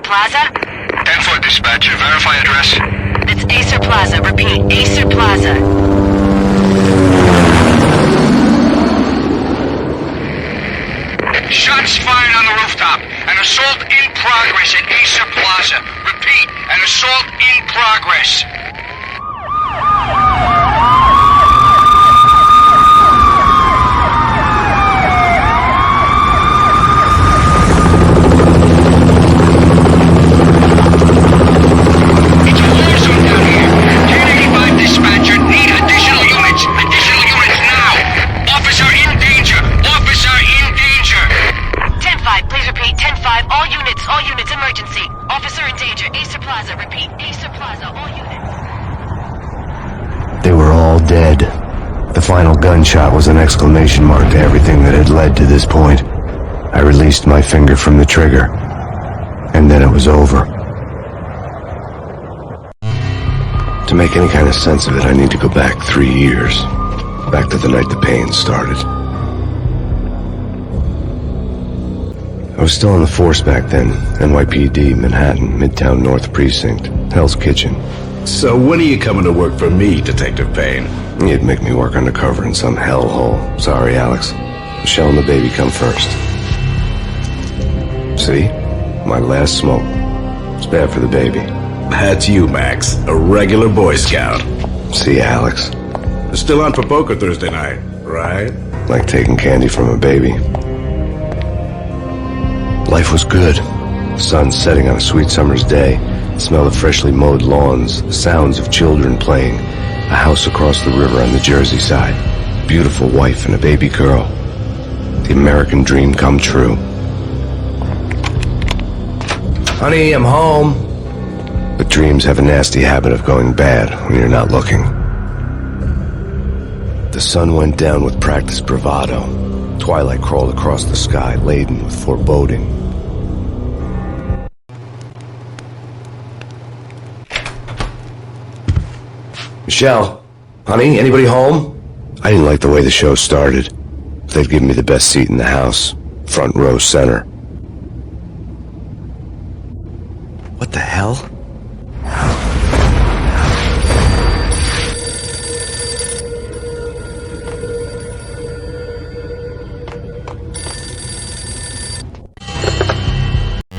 Plaza? 10-4 dispatcher. Verify address. It's Acer Plaza. Repeat, Acer Plaza. Shots fired on the rooftop. An assault in progress at Acer Plaza. Repeat, an assault in progress. It's a war zone down here. 1085 dispatcher. Need additional units. Additional units now. Officer in danger. Officer in danger. 10-5, please repeat. 10-5, all units, emergency. Officer in danger, Acer Plaza. Repeat, Acer Plaza, all units. They were all dead. The final gunshot was an exclamation mark to everything that had led to this point. I released my finger from the trigger, and then it was over. To make any kind of sense of it, I need to go back 3 years. Back to the night the Payne started. I was still on the force back then. NYPD, Manhattan, Midtown North Precinct, Hell's Kitchen. So when are you coming to work for me, Detective Payne? You'd make me work undercover in some hellhole. Sorry, Alex. Michelle and the baby come first. See? My last smoke. It's bad for the baby. That's you, Max. A regular Boy Scout. See, Alex? Still on for poker Thursday night, right? Like taking candy from a baby. Life was good. The sun setting on a sweet summer's day. The smell of freshly mowed lawns. The sounds of children playing. A house across the river on the Jersey side. Beautiful wife and a baby girl. The American dream come true. Honey, I'm home. But dreams have a nasty habit of going bad when you're not looking. The sun went down with practiced bravado. Twilight crawled across the sky, laden with foreboding. Michelle, honey, anybody home? I didn't like the way the show started. They'd given me the best seat in the house, front row center. What the hell?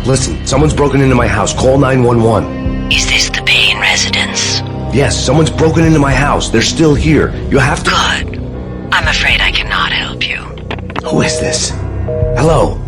Listen, someone's broken into my house. Call 911. Is this the Payne residence? Yes, someone's broken into my house. They're still here. You have to... Good. I'm afraid I cannot help you. Who is this? Hello?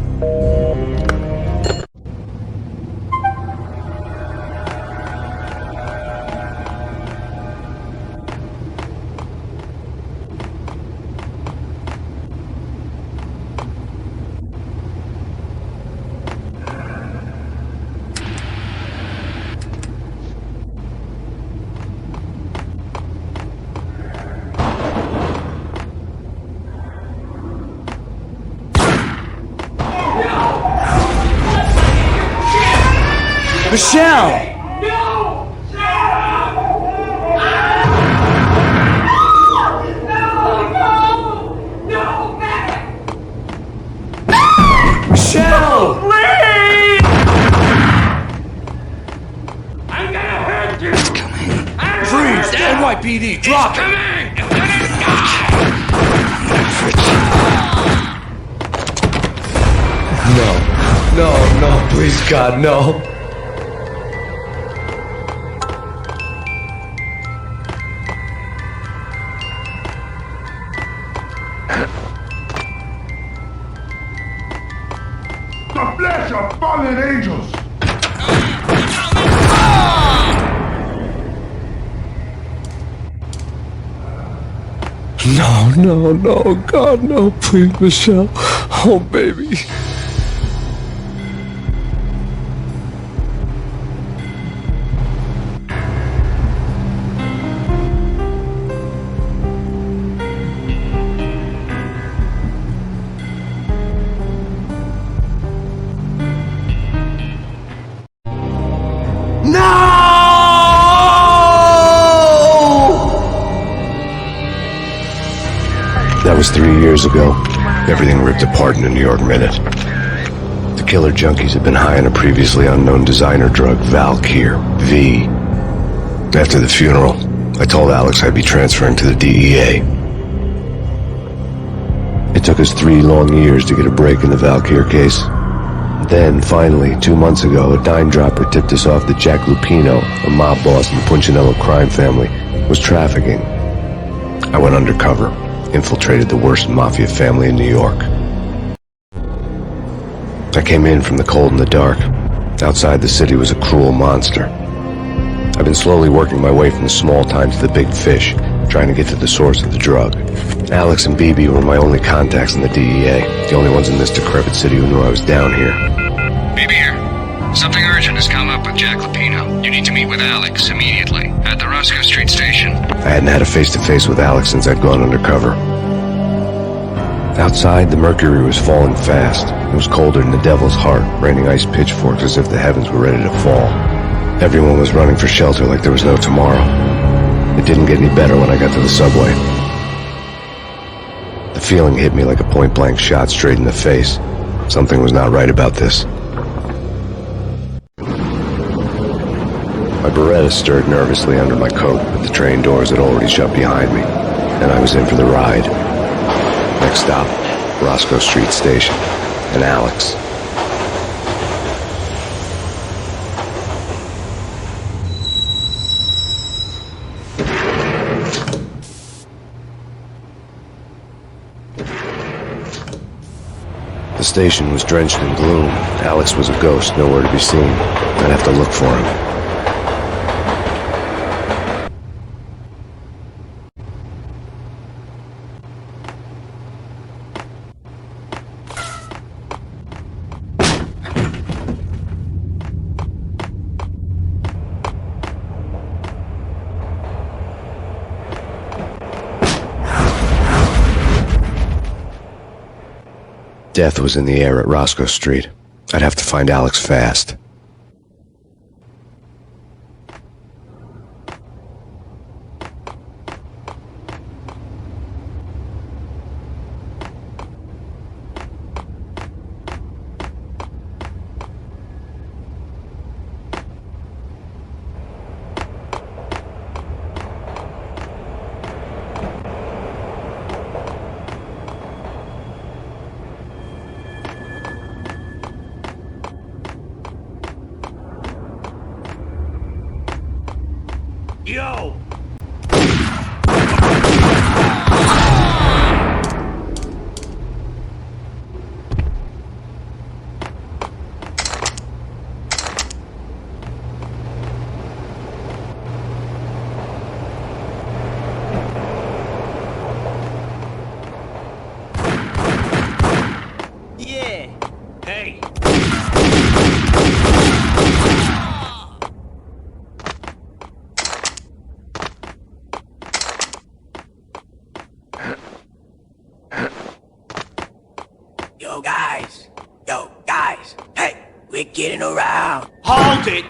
Michelle! No! Michelle! Please! I'm gonna hurt you! It's coming. Freeze! NYPD! Drop it! Coming! It's gonna die! No, please, God, no. The flesh of fallen angels! No, God, no, please, Michelle. Oh, baby. That was 3 years ago. Everything ripped apart in a New York minute. The killer junkies had been high on a previously unknown designer drug, Valkyr, V. After the funeral, I told Alex I'd be transferring to the DEA. It took us 3 long years to get a break in the Valkyr case. Then, finally, 2 months ago, a dime-dropper tipped us off that Jack Lupino, a mob boss in the Punchinello crime family, was trafficking. I went undercover, infiltrated the worst mafia family in New York. I came in from the cold and the dark. Outside the city was a cruel monster. I've been slowly working my way from the small time to the big fish, trying to get to the source of the drug. Alex and BB were my only contacts in the DEA, the only ones in this decrepit city who knew I was down here. BB here. Something urgent has come up with Jack Lupino. You need to meet with Alex immediately at the Roscoe Street station. I hadn't had a face-to-face with Alex since I'd gone undercover. Outside, the mercury was falling fast. It was colder than the devil's heart, raining ice pitchforks as if the heavens were ready to fall. Everyone was running for shelter like there was no tomorrow. It didn't get any better when I got to the subway. The feeling hit me like a point-blank shot straight in the face. Something was not right about this. My Beretta stirred nervously under my coat, but the train doors had already shut behind me, and I was in for the ride. Next stop, Roscoe Street Station, and Alex. The station was drenched in gloom. Alex was a ghost, nowhere to be seen. I'd have to look for him. Death was in the air at Roscoe Street. I'd have to find Alex fast. Yo! Yeah! Hey! Yo, guys, hey, we're getting around. Hold it!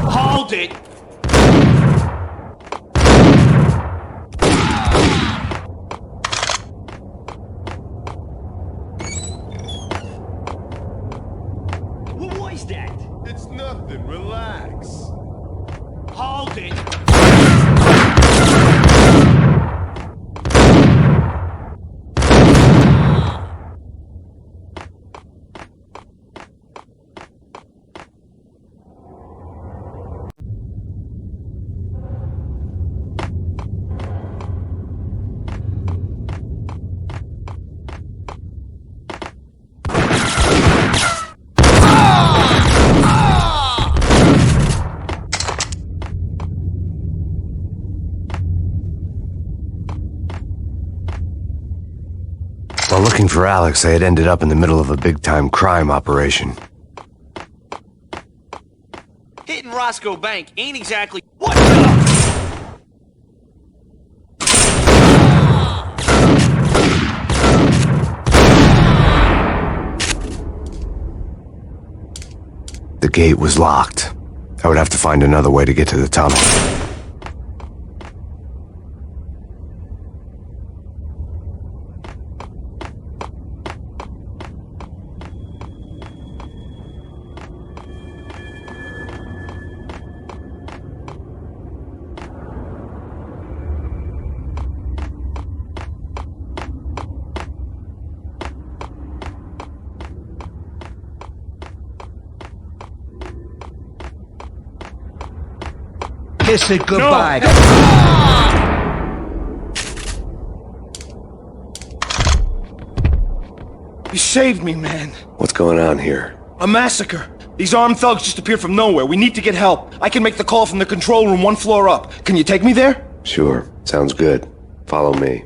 Hold it! What was that? It's nothing. Relax. Hold it! While looking for Alex, I had ended up in the middle of a big-time crime operation. Roscoe Bank ain't exactly... What the... The gate was locked. I would have to find another way to get to the tunnel. Kiss it goodbye. You saved me, man. What's going on here? A massacre. These armed thugs just appeared from nowhere. We need to get help. I can make the call from the control room 1 floor up. Can you take me there? Sure, sounds good. Follow me.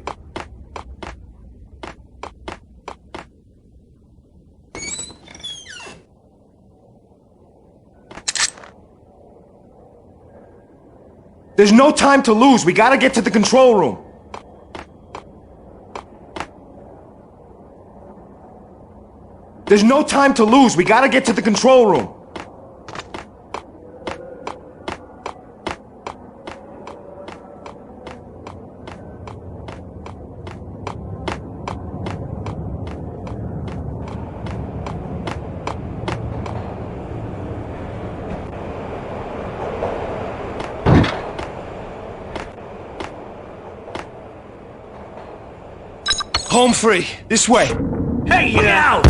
There's no time to lose. We gotta get to the control room. There's no time to lose. We gotta get to the control room. Home free. This way. Hey, look out!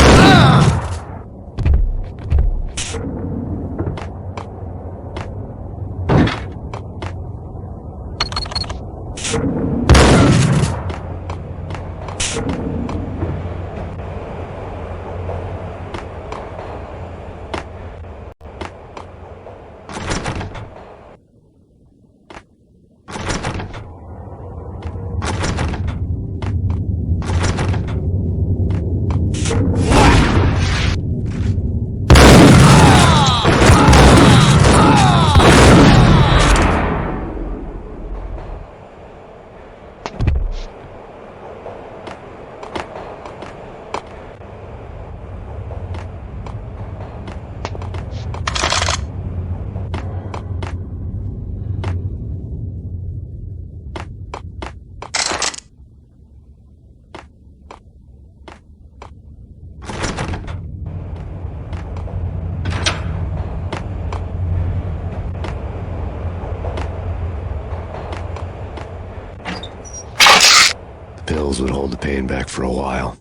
Pills would hold the pain back for a while.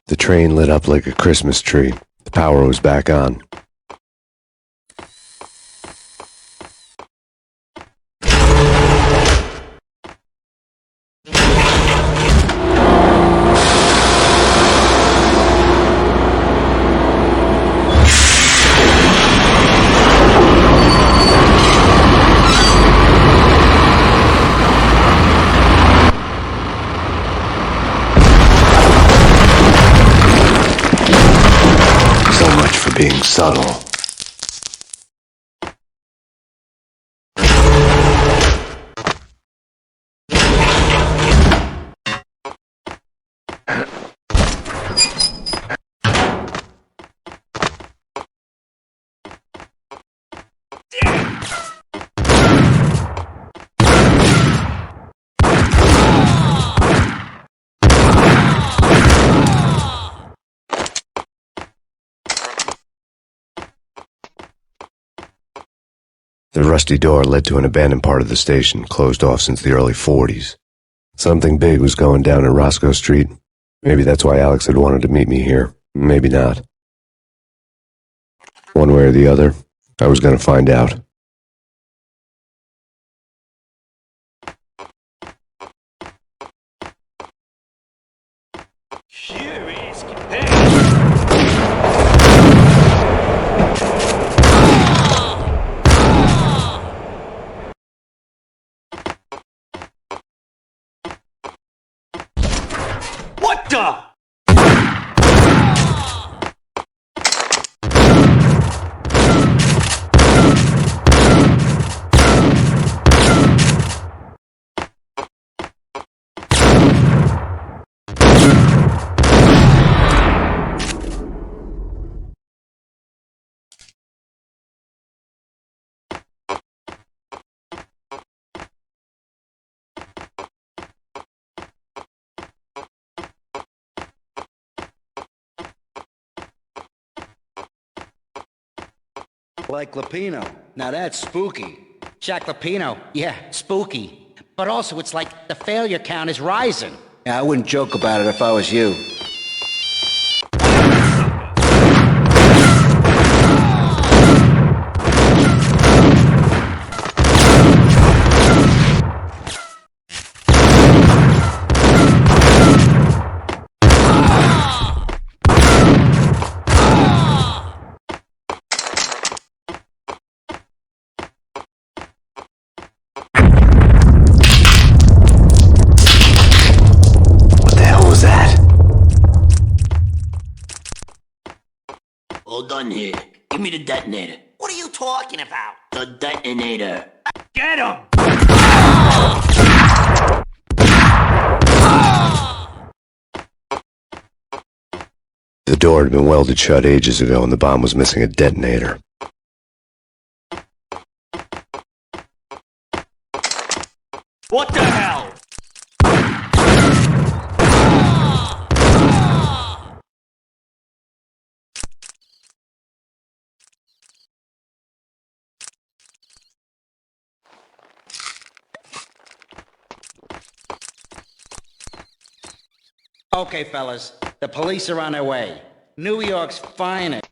The train lit up like a Christmas tree. The power was back on. Being subtle. The rusty door led to an abandoned part of the station, closed off since the early 40s. Something big was going down at Roscoe Street. Maybe that's why Alex had wanted to meet me here. Maybe not. One way or the other, I was going to find out. Sure is. What the? Like Lapino. Now that's spooky. Jack Lapino. Yeah, spooky. But also, it's like the failure count is rising. Yeah, I wouldn't joke about it if I was you. All done here. Give me the detonator. What are you talking about? The detonator. Get him! The door had been welded shut ages ago and the bomb was missing a detonator. What the hell? Okay, fellas. The police are on their way. New York's finest.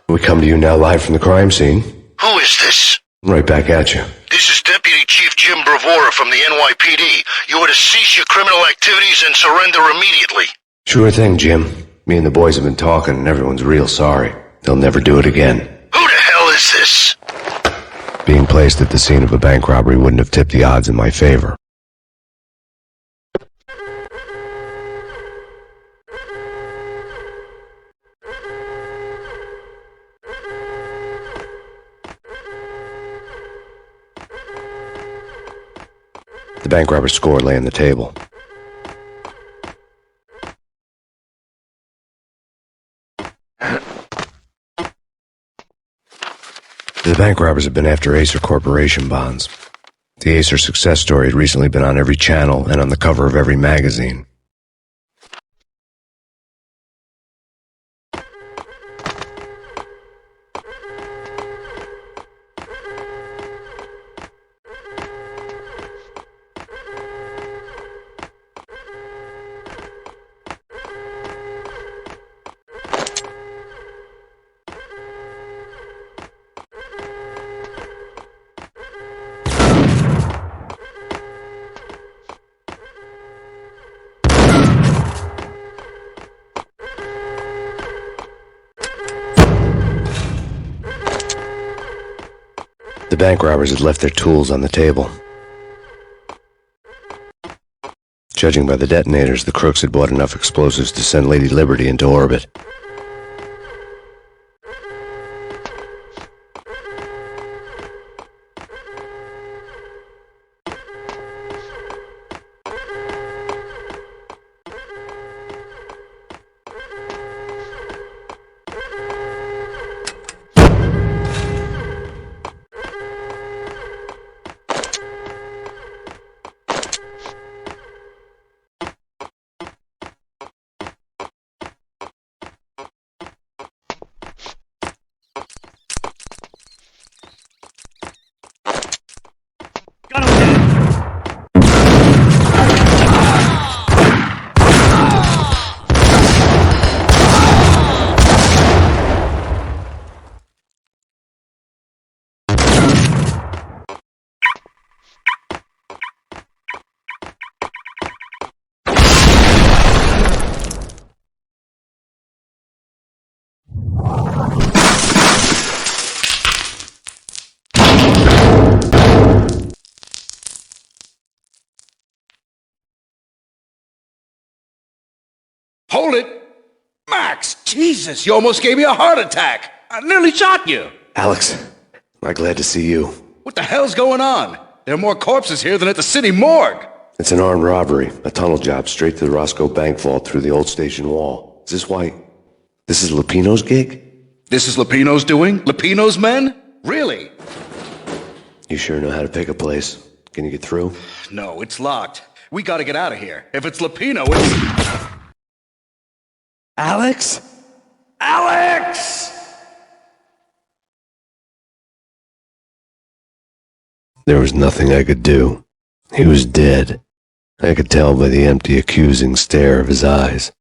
We come to you now live from the crime scene. Who is this? Right back at you. This is Deputy Chief Jim Bravura from the NYPD. You are to cease your criminal activities and surrender immediately. Sure thing, Jim. Me and the boys have been talking and everyone's real sorry. They'll never do it again. Who the hell is this? Being placed at the scene of a bank robbery wouldn't have tipped the odds in my favor. The bank robber's score lay on the table. The bank robbers had been after Acer Corporation bonds. The Acer success story had recently been on every channel and on the cover of every magazine. The bank robbers had left their tools on the table. Judging by the detonators, the crooks had bought enough explosives to send Lady Liberty into orbit. Got him dead. Hold it! Max! Jesus, you almost gave me a heart attack! I nearly shot you! Alex, I'm glad to see you. What the hell's going on? There are more corpses here than at the city morgue! It's an armed robbery, a tunnel job straight to the Roscoe Bank vault through the old station wall. Is this why... This is Lupino's gig? This is Lupino's doing? Lupino's men? Really? You sure know how to pick a place. Can you get through? No, it's locked. We gotta get out of here. If it's Lupino, it's... Alex? Alex! There was nothing I could do. He was dead. I could tell by the empty, accusing stare of his eyes.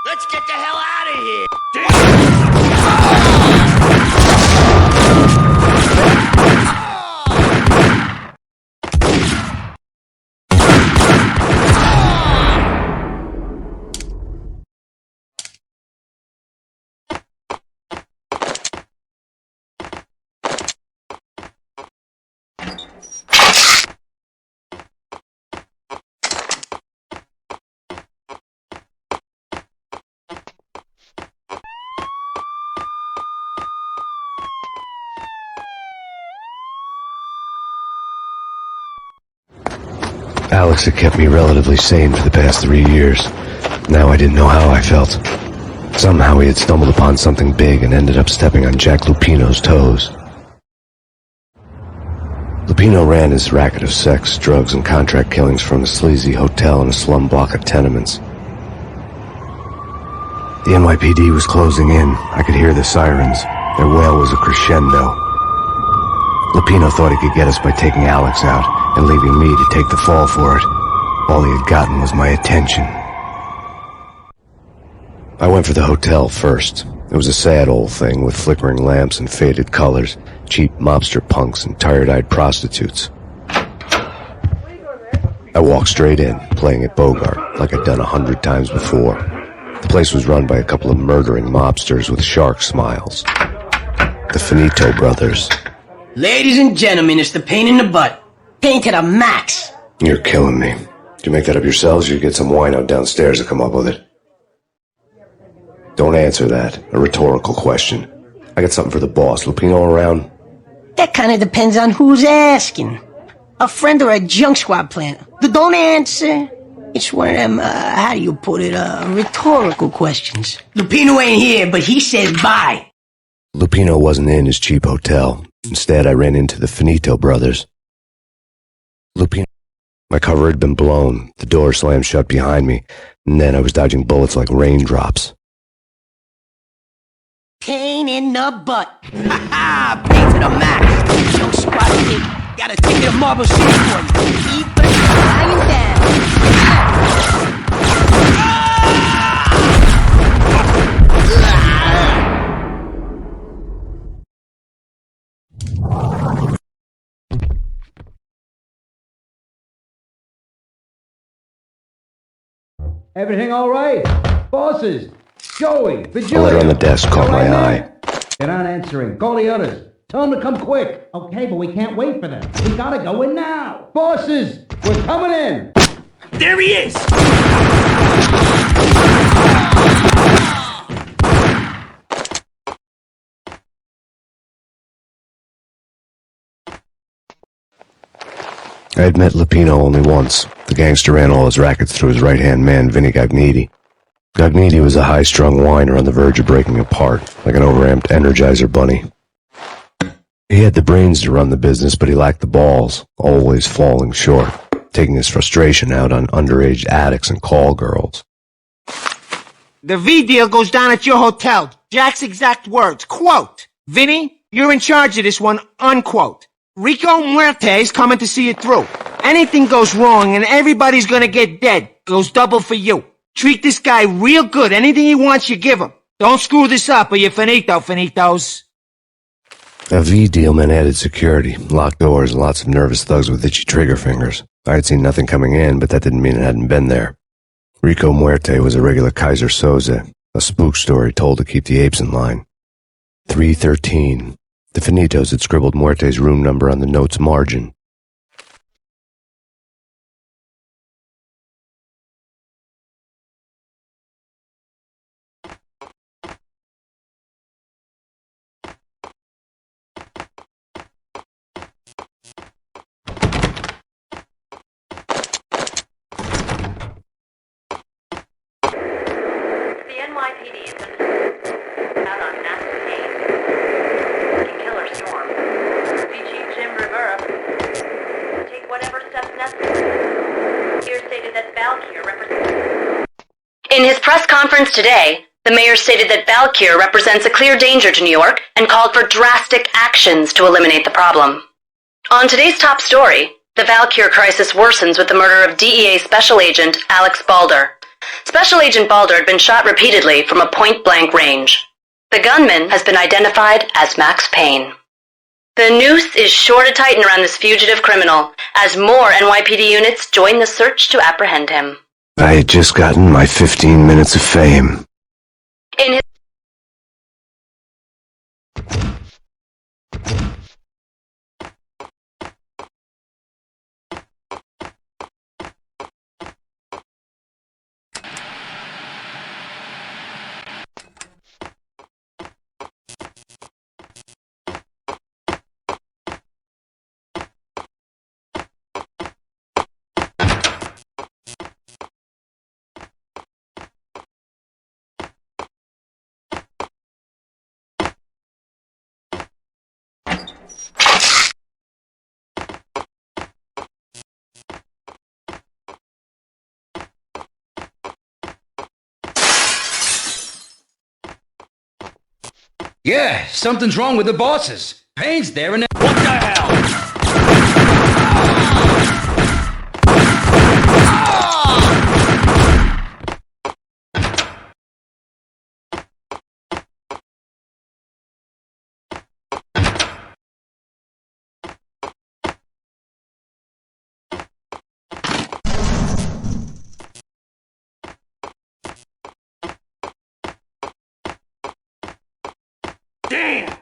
Let's get the hell out of here! Alex had kept me relatively sane for the past 3 years. Now I didn't know how I felt. Somehow he had stumbled upon something big and ended up stepping on Jack Lupino's toes. Lupino ran his racket of sex, drugs, and contract killings from a sleazy hotel in a slum block of tenements. The NYPD was closing in. I could hear the sirens. Their wail was a crescendo. Lupino thought he could get us by taking Alex out and leaving me to take the fall for it. All he had gotten was my attention. I went for the hotel first. It was a sad old thing with flickering lamps and faded colors, cheap mobster punks and tired-eyed prostitutes. I walked straight in, playing at Bogart, like I'd done 100 times before. The place was run by a couple of murdering mobsters with shark smiles. The Finito brothers. Ladies and gentlemen, it's the pain in the butt. Pain to the max. You're killing me. Did you make that up yourselves, or you get some wino downstairs to come up with it? Don't answer that. A rhetorical question. I got something for the boss. Lupino around? That kind of depends on who's asking. A friend or a junk squad planner. Don't answer. It's one of them, how do you put it, rhetorical questions. Lupino ain't here, but he says bye. Lupino wasn't in his cheap hotel. Instead, I ran into the Finito brothers. Lupino. My cover had been blown. The door slammed shut behind me, and then I was dodging bullets like raindrops. Pain in the butt. Ha ha! Pain to the max. Junk squad kid. Got a ticket to Marble City for you. Keep lying down. Everything all right? Bosses? Joey? The letter on the desk caught my eye. They're not answering. Call the others. Tell them to come quick. Okay, but we can't wait for them. We gotta go in now. Bosses! We're coming in! There he is! I had met Lupino only once. The gangster ran all his rackets through his right-hand man, Vinny Gagniti. Gagniti was a high-strung whiner on the verge of breaking apart, like an overamped Energizer bunny. He had the brains to run the business, but he lacked the balls, always falling short, taking his frustration out on underage addicts and call girls. The V deal goes down at your hotel. Jack's exact words, quote, Vinny, you're in charge of this one, unquote. Rico Muerte's coming to see it through. Anything goes wrong and everybody's gonna get dead. Goes double for you. Treat this guy real good. Anything he wants, you give him. Don't screw this up or you're finito, finitos. A V deal meant added security, locked doors, and lots of nervous thugs with itchy trigger fingers. I had seen nothing coming in, but that didn't mean it hadn't been there. Rico Muerte was a regular Kaiser Soze, a spook story told to keep the apes in line. 313. The Finitos had scribbled Muerte's room number on the note's margin. NYPD is out on massive Payne. Like a killer storm. See Chief Jim Rivera. Take whatever steps necessary. Here stated that Valkyr represents... In his press conference today, the mayor stated that Valkyr represents a clear danger to New York and called for drastic actions to eliminate the problem. On today's top story, the Valkyr crisis worsens with the murder of DEA Special Agent Alex Balder. Special Agent Balder had been shot repeatedly from a point-blank range. The gunman has been identified as Max Payne. The noose is sure to tighten around this fugitive criminal as more NYPD units join the search to apprehend him. I had just gotten my 15 minutes of fame. In his Yeah, something's wrong with the bosses. Payne's there and... What the hell? Damn!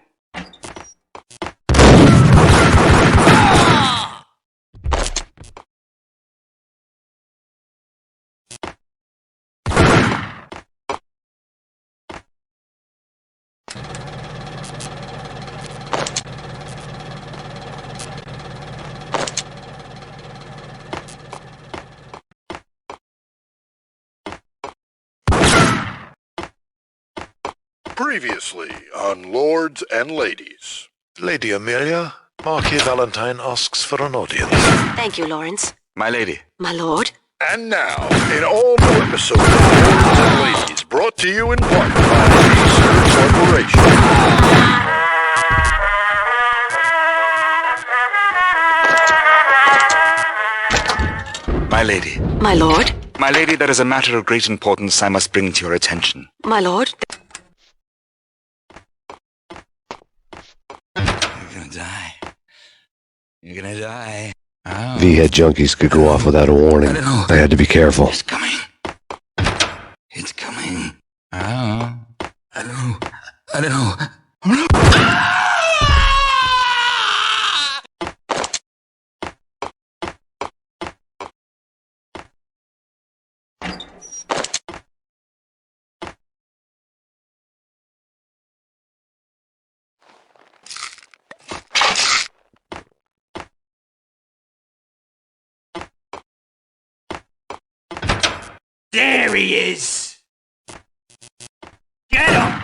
Previously on Lords and Ladies. Lady Amelia, Marquis Valentine asks for an audience. Thank you, Lawrence. My lady. My lord. And now, an all-new episode of Lords and Ladies, brought to you in part by Acer Corporation. My lady. My lord. My lady, there is a matter of great importance I must bring to your attention. My lord. You're gonna die. You're gonna die. Oh. V-head junkies could go off without a warning. I had to be careful. It's coming. It's coming. Oh. I know. I know. There he is! Get him!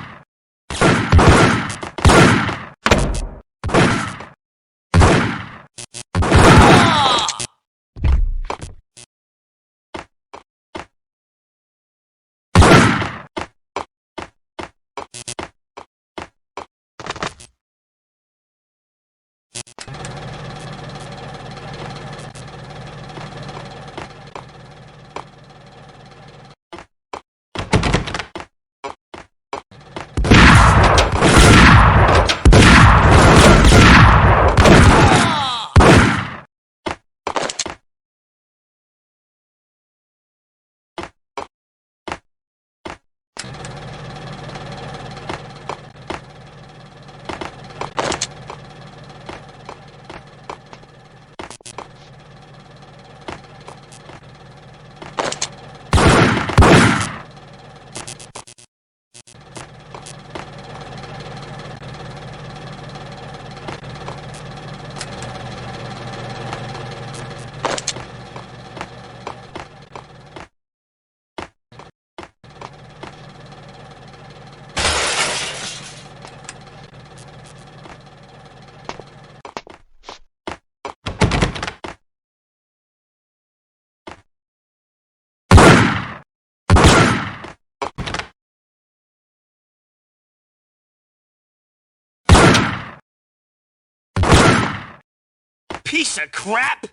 Piece of crap!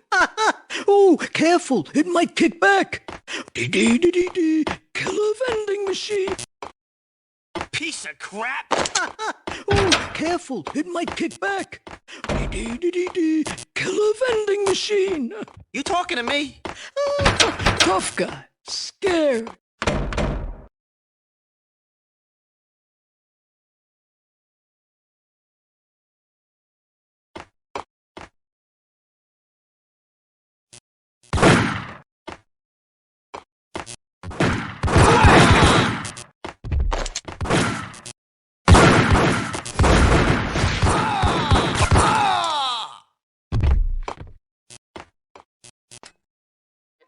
Oh, careful, it might kick back. Dee-dee-dee-dee-dee, killer vending machine. Piece of crap! Oh, careful, it might kick back. Dee-dee-dee-dee-dee, killer vending machine. You talking to me? Tough guy, scared.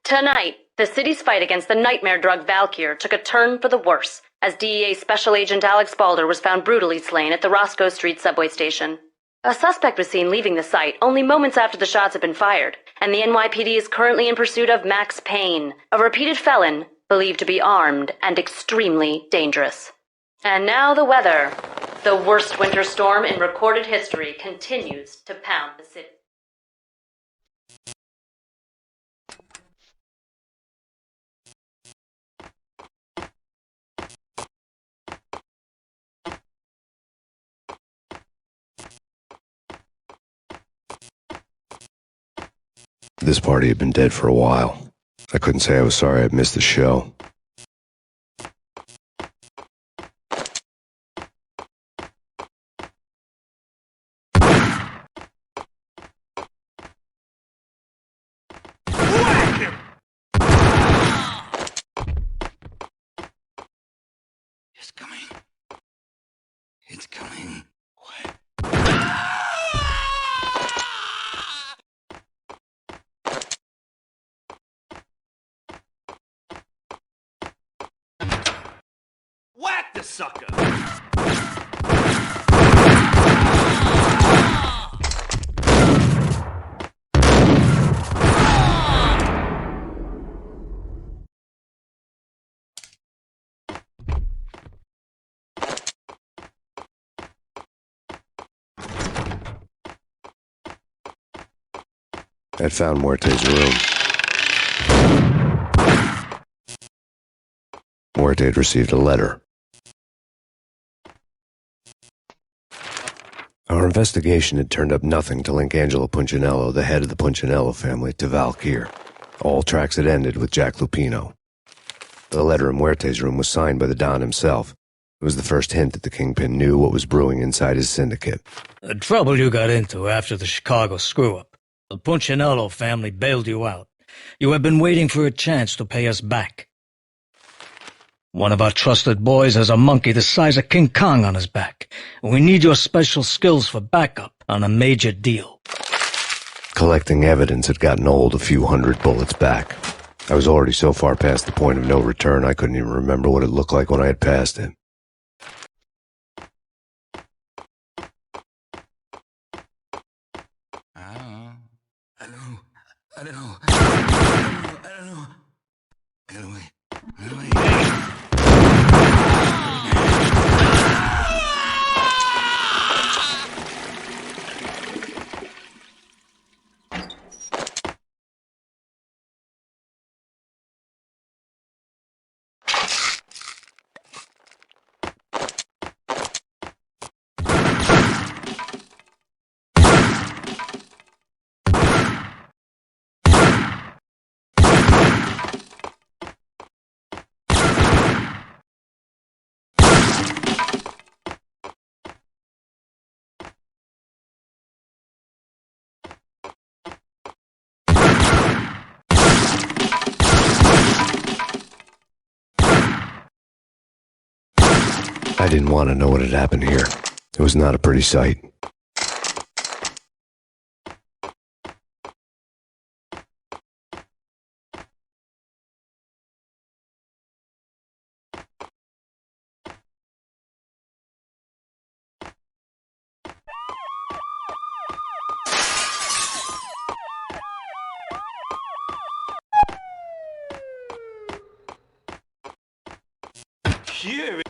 Tonight, the city's fight against the nightmare drug Valkyr took a turn for the worse, as DEA Special Agent Alex Balder was found brutally slain at the Roscoe Street subway station. A suspect was seen leaving the site only moments after the shots had been fired, and the NYPD is currently in pursuit of Max Payne, a repeated felon believed to be armed and extremely dangerous. And now the weather. The worst winter storm in recorded history continues to pound the city. This party had been dead for a while. I couldn't say I was sorry I'd missed the show. It's coming. It's coming. a sucker. I'd found Muerte's room. Muerte had received a letter. Our investigation had turned up nothing to link Angelo Punchinello, the head of the Punchinello family, to Valkyr. All tracks had ended with Jack Lupino. The letter in Muerte's room was signed by the Don himself. It was the first hint that the Kingpin knew what was brewing inside his syndicate. The trouble you got into after the Chicago screw-up. The Punchinello family bailed you out. You have been waiting for a chance to pay us back. One of our trusted boys has a monkey the size of King Kong on his back. We need your special skills for backup on a major deal. Collecting evidence had gotten old a few hundred bullets back. I was already so far past the point of no return I couldn't even remember what it looked like when I had passed it. I don't know. Anyway. I didn't want to know what had happened here. It was not a pretty sight. Here it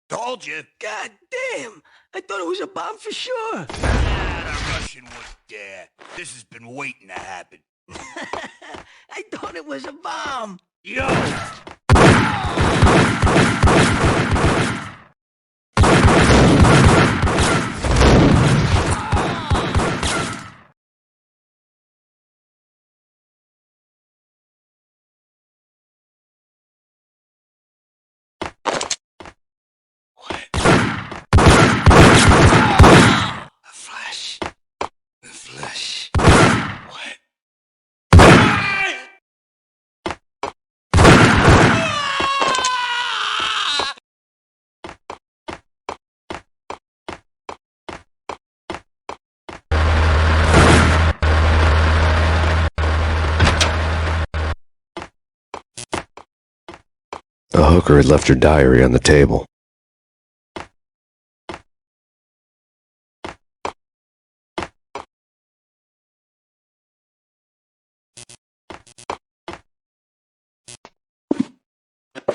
Told you. God damn! I thought it was a bomb for sure. The Russian was there. This has been waiting to happen. I thought it was a bomb. Yo! The flesh. What? A hooker had left her diary on the table.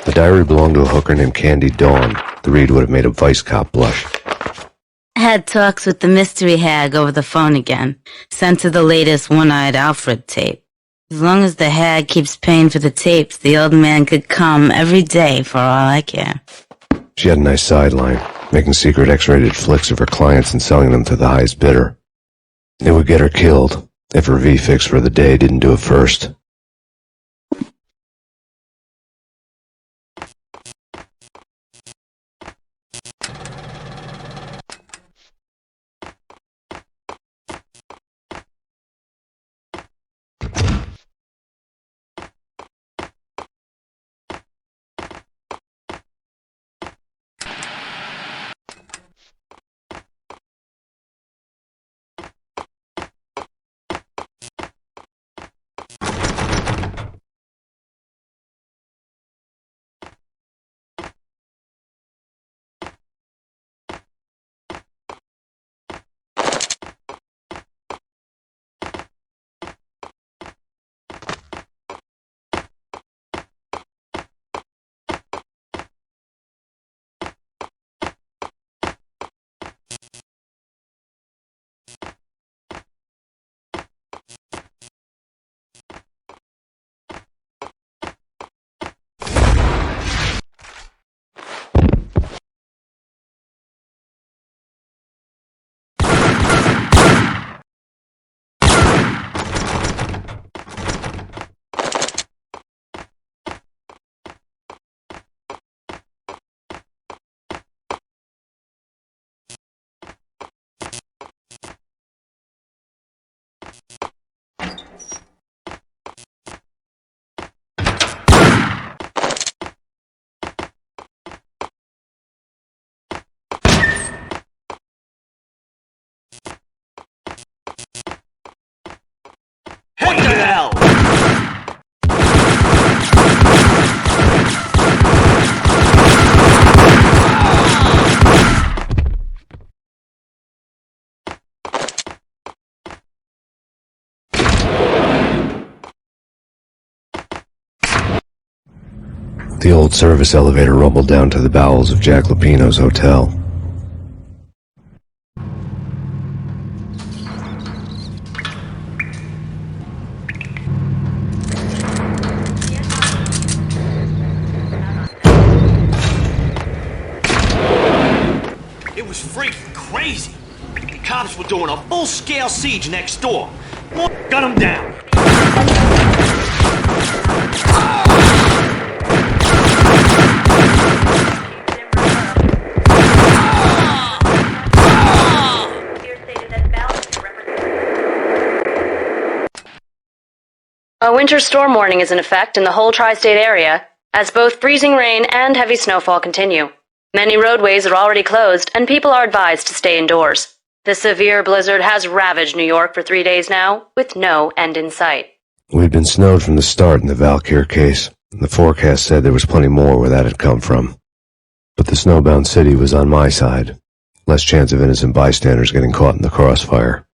The diary belonged to a hooker named Candy Dawn. The read would have made a vice cop blush. Had talks with the mystery hag over the phone again. Sent her the latest One-Eyed Alfred tape. As long as the hag keeps paying for the tapes, the old man could come every day for all I care. She had a nice sideline, making secret X-rated flicks of her clients and selling them to the highest bidder. It would get her killed if her V-fix for the day didn't do it first. The old service elevator rumbled down to the bowels of Jack Lupino's hotel. It was freaking crazy. The cops were doing a full-scale siege next door. Gun them down. A winter storm warning is in effect in the whole tri-state area, as both freezing rain and heavy snowfall continue. Many roadways are already closed, and people are advised to stay indoors. The severe blizzard has ravaged New York for 3 days now, with no end in sight. We'd been snowed from the start in the Valkyr case. The forecast said there was plenty more where that had come from. But the snowbound city was on my side. Less chance of innocent bystanders getting caught in the crossfire.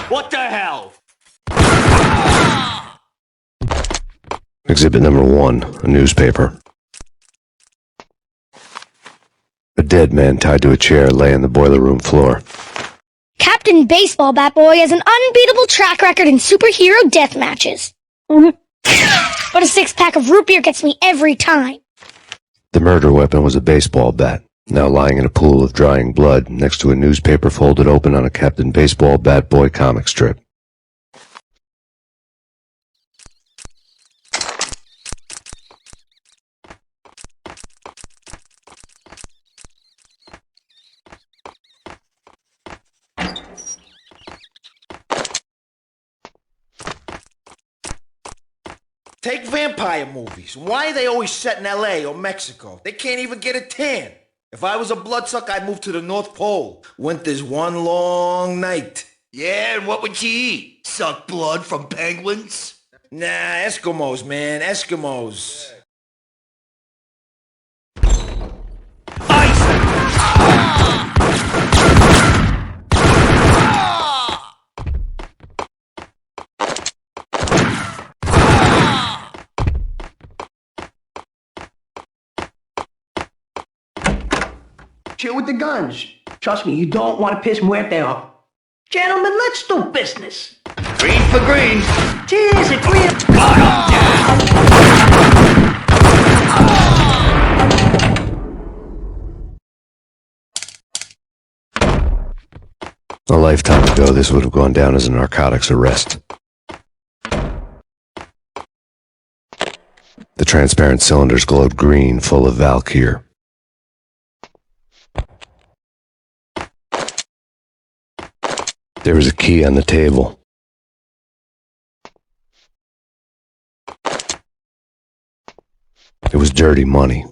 What the hell? Exhibit number 1, a newspaper. A dead man tied to a chair lay on the boiler room floor. Captain Baseball Bat Boy has an unbeatable track record in superhero death matches. But a 6-pack of root beer gets me every time. The murder weapon was a baseball bat, now lying in a pool of drying blood next to a newspaper folded open on a Captain Baseball Bat Boy comic strip. Take vampire movies. Why are they always set in L.A. or Mexico? They can't even get a tan. If I was a bloodsucker, I'd move to the North Pole. Winter's one long night. Yeah, and what would you eat? Suck blood from penguins? Nah, Eskimos, man. Eskimos. Chill with the guns. Trust me, you don't want to piss Muerte off. Gentlemen, let's do business. Green for green. Cheers, a green. A lifetime ago, this would have gone down as a narcotics arrest. The transparent cylinders glowed green, full of Valkyr. There was a key on the table. It was dirty money.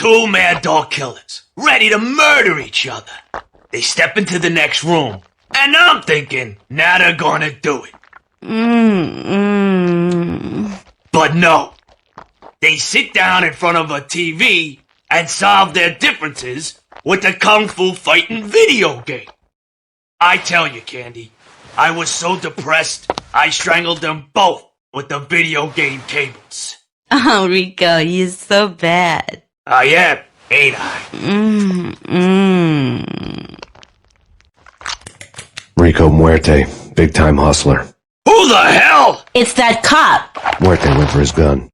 Two mad dog killers, ready to murder each other. They step into the next room, and I'm thinking, now they're gonna do it. But no. They sit down in front of a TV and solve their differences with a kung fu fighting video game. I tell you, Candy, I was so depressed, I strangled them both with the video game cables. Oh, Rico, you're so bad. I am, ain't I? Rico Muerte, big-time hustler. Who the hell? It's that cop. Muerte went for his gun.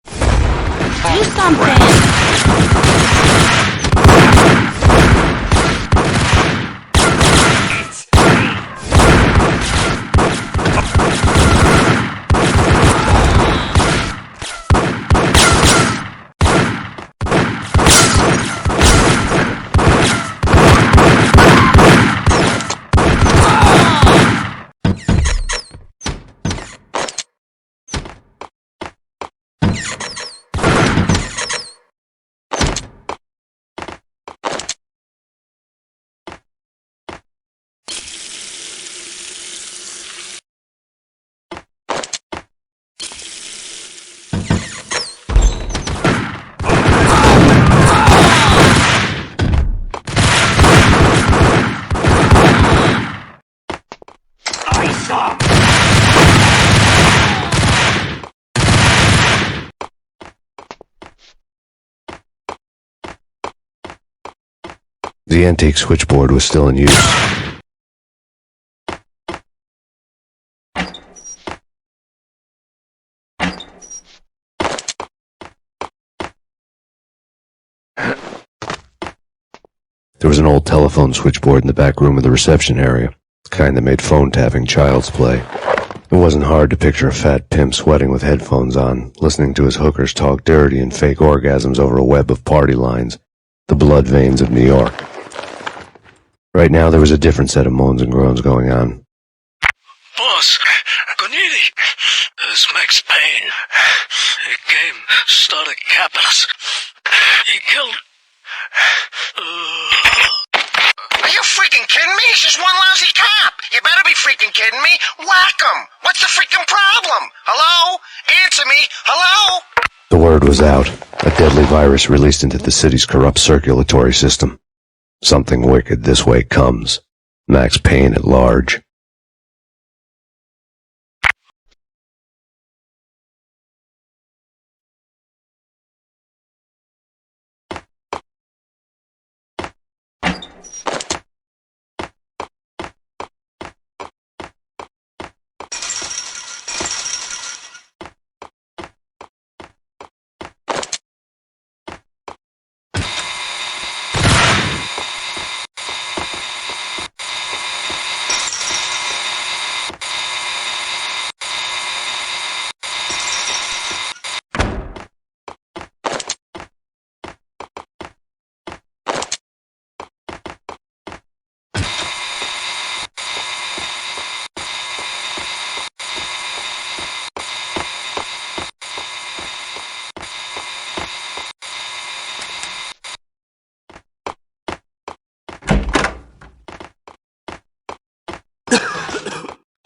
Do something. The antique switchboard was still in use. There was an old telephone switchboard in the back room of the reception area, the kind that made phone tapping child's play. It wasn't hard to picture a fat pimp sweating with headphones on, listening to his hookers talk dirty and fake orgasms over a web of party lines, the blood veins of New York. Right now, there was a different set of moans and groans going on. Boss, Gonidi, it's Max Payne. He came, started capping us. He killed... Are you freaking kidding me? He's just one lousy cop. You better be freaking kidding me. Whack him. What's the freaking problem? Hello? Answer me. Hello? The word was out. A deadly virus released into the city's corrupt circulatory system. Something wicked this way comes. Max Payne at large.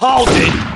Hold it!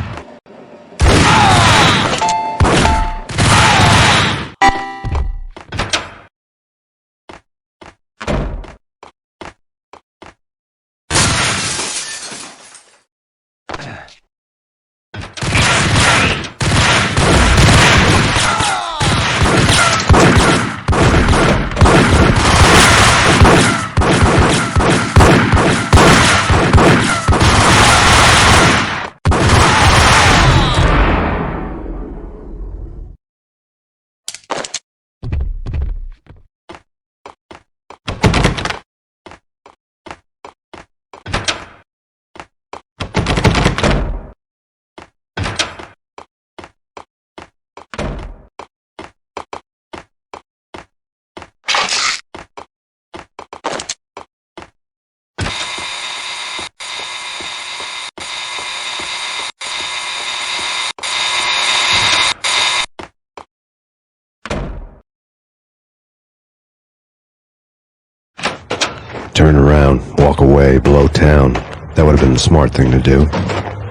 down, walk away, blow town. That would have been the smart thing to do.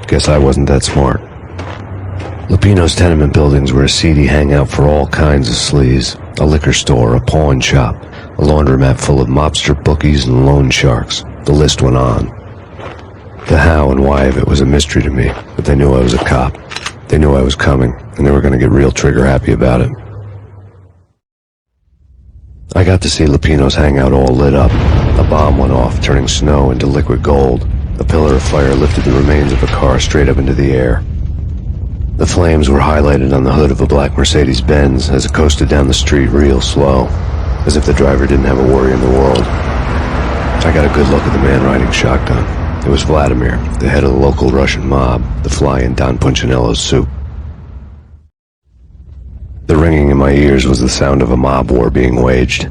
Guess I wasn't that smart. Lupino's tenement buildings were a seedy hangout for all kinds of sleaze. A liquor store, a pawn shop, a laundromat full of mobster bookies and loan sharks. The list went on. The how and why of it was a mystery to me, but they knew I was a cop. They knew I was coming, and they were going to get real trigger-happy about it. I got to see Lupino's hangout all lit up. A bomb went off, turning snow into liquid gold. A pillar of fire lifted the remains of a car straight up into the air. The flames were highlighted on the hood of a black Mercedes-Benz as it coasted down the street real slow, as if the driver didn't have a worry in the world. I got a good look at the man riding shotgun. It was Vladimir, the head of the local Russian mob, the fly in Don Punchinello's soup. The ringing in my ears was the sound of a mob war being waged.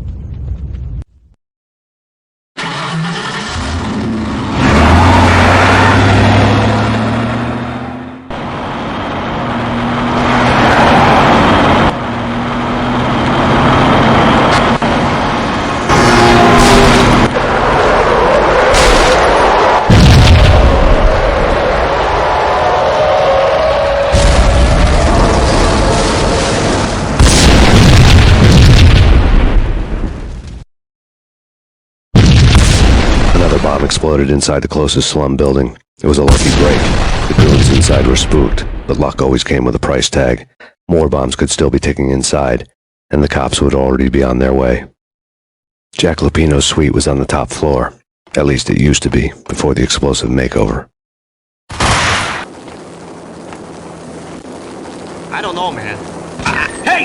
Exploded inside the closest slum building. It was a lucky break. The goons inside were spooked, but luck always came with a price tag. More bombs could still be ticking inside, and the cops would already be on their way. Jack Lupino's suite was on the top floor. At least it used to be, before the explosive makeover. I don't know, man. Hey!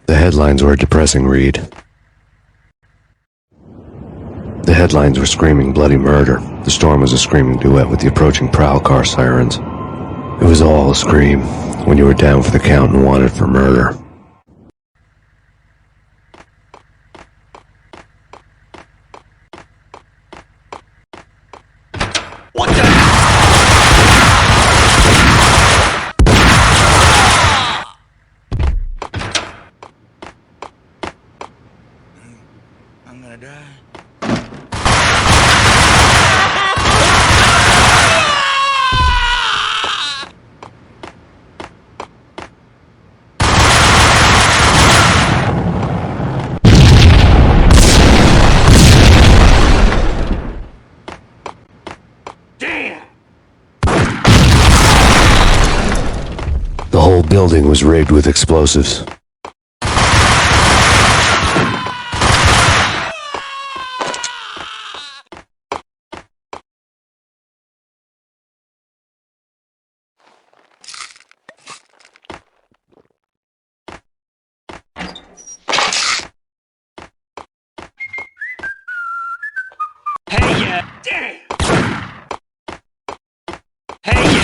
The headlines were a depressing read. The headlines were screaming bloody murder. The storm was a screaming duet with the approaching prowl car sirens. It was all a scream when you were down for the count and wanted for murder. What the? I'm gonna die. The whole building was rigged with explosives. Hey, damn! Hey,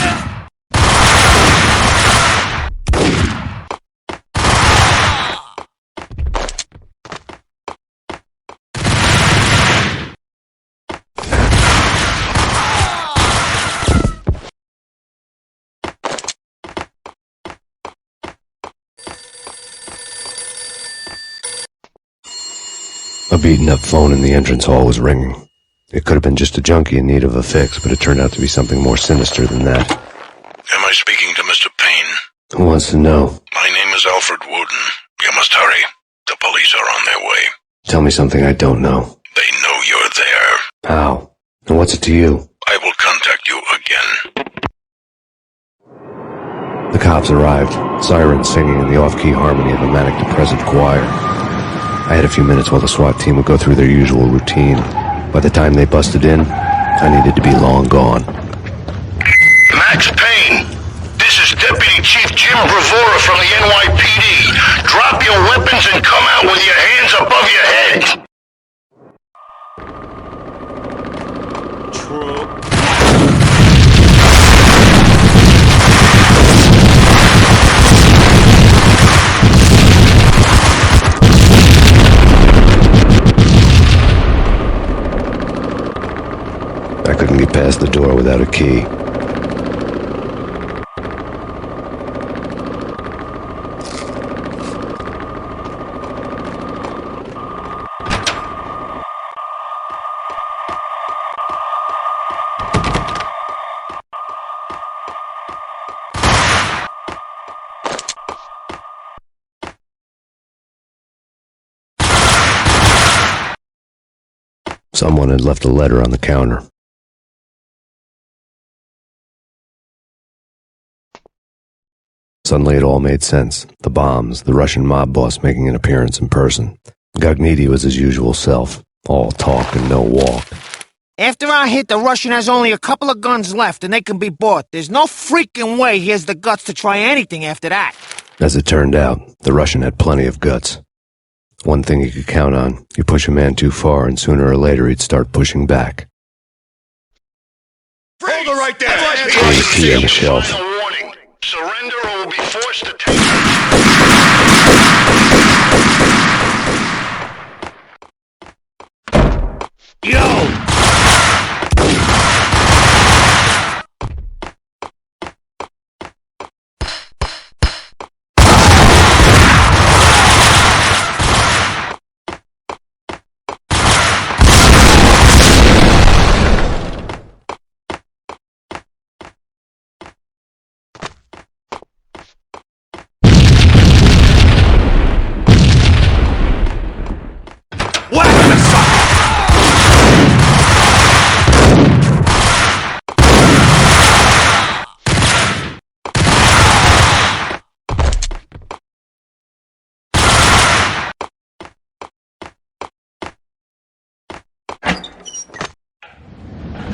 A beaten-up phone in the entrance hall was ringing. It could have been just a junkie in need of a fix, but it turned out to be something more sinister than that. Am I speaking to Mr. Payne? Who wants to know? My name is Alfred Wooden. You must hurry. The police are on their way. Tell me something I don't know. They know you're there. How? And what's it to you? I will contact you again. The cops arrived, sirens singing in the off-key harmony of a manic-depressive choir. I had a few minutes while the SWAT team would go through their usual routine. By the time they busted in, I needed to be long gone. Max Payne, this is Deputy Chief Jim Bravura from the NYPD. Drop your weapons and come out with your hands above your head. I couldn't get past the door without a key. Someone had left a letter on the counter. Suddenly it all made sense. The bombs, the Russian mob boss making an appearance in person. Gognitti was his usual self, all talk and no walk. After our hit, the Russian has only a couple of guns left, and they can be bought. There's no freaking way he has the guts to try anything after that. As it turned out, the Russian had plenty of guts. One thing you could count on, you push a man too far and sooner or later he'd start pushing back. Hold it right there. There's a key on the shelf. Surrender or will be forced to take Yo!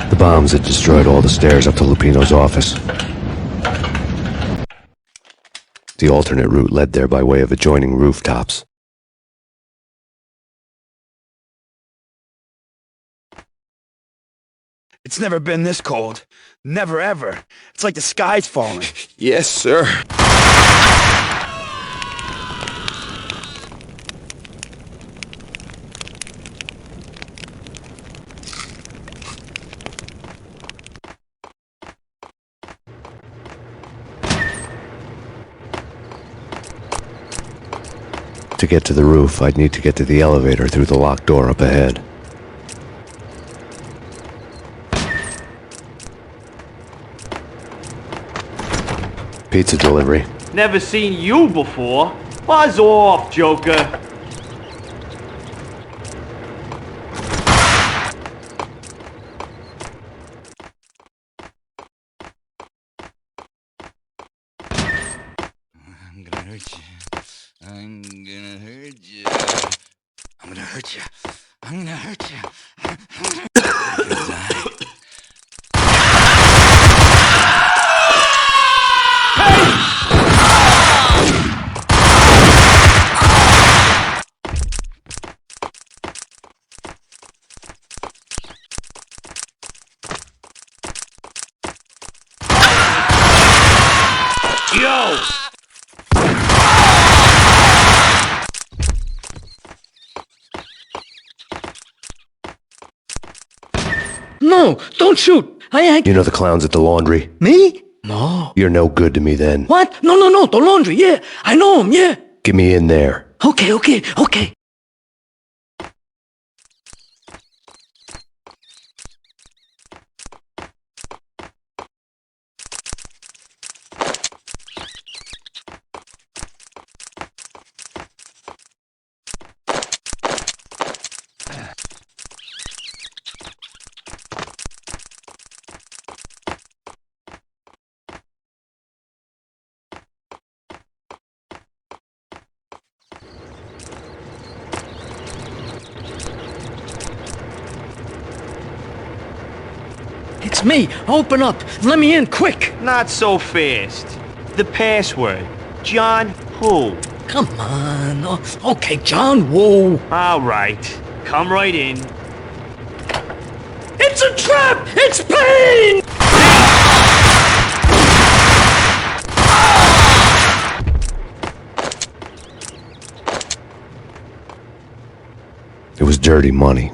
The bombs had destroyed all the stairs up to Lupino's office. The alternate route led there by way of adjoining rooftops. It's never been this cold. Never ever. It's like the sky's falling. Yes, sir. To get to the roof, I'd need to get to the elevator through the locked door up ahead. Pizza delivery. Never seen you before. Buzz off, Joker. I'm gonna hurt you. I'm gonna hurt you. I'm gonna hurt you. I'm gonna hurt you. Yo! No, don't shoot. I... You know the clowns at the laundry? Me? No. You're no good to me then. What? No, the laundry, yeah. I know him, yeah. Get me in there. Okay. It's me. Open up. Let me in, quick. Not so fast. The password. John who? Come on. Okay, John Woo. All right. Come right in. It's a trap! It's Payne! It was dirty money.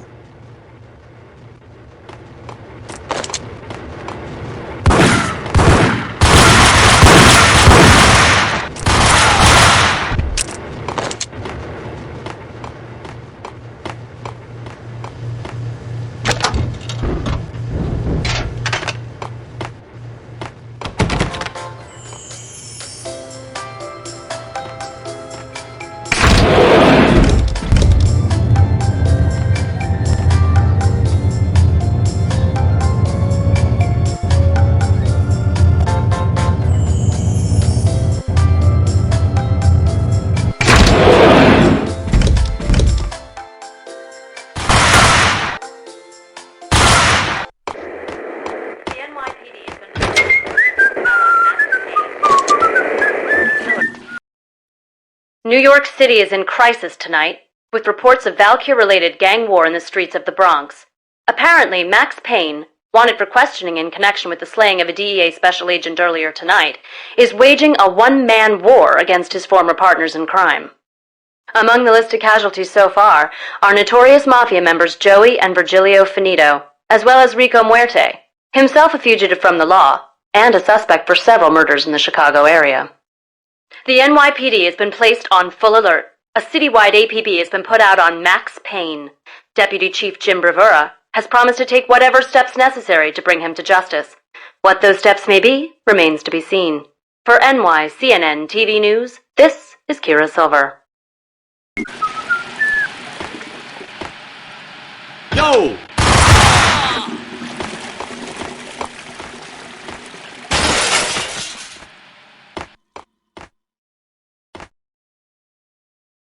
New York City is in crisis tonight, with reports of Valkyr-related gang war in the streets of the Bronx. Apparently, Max Payne, wanted for questioning in connection with the slaying of a DEA special agent earlier tonight, is waging a one-man war against his former partners in crime. Among the listed casualties so far are notorious mafia members Joey and Virgilio Finito, as well as Rico Muerte, himself a fugitive from the law, and a suspect for several murders in the Chicago area. The NYPD has been placed on full alert. A citywide APB has been put out on Max Payne. Deputy Chief Jim Bravura has promised to take whatever steps necessary to bring him to justice. What those steps may be remains to be seen. For NYCNN TV News, this is Kira Silver. Yo,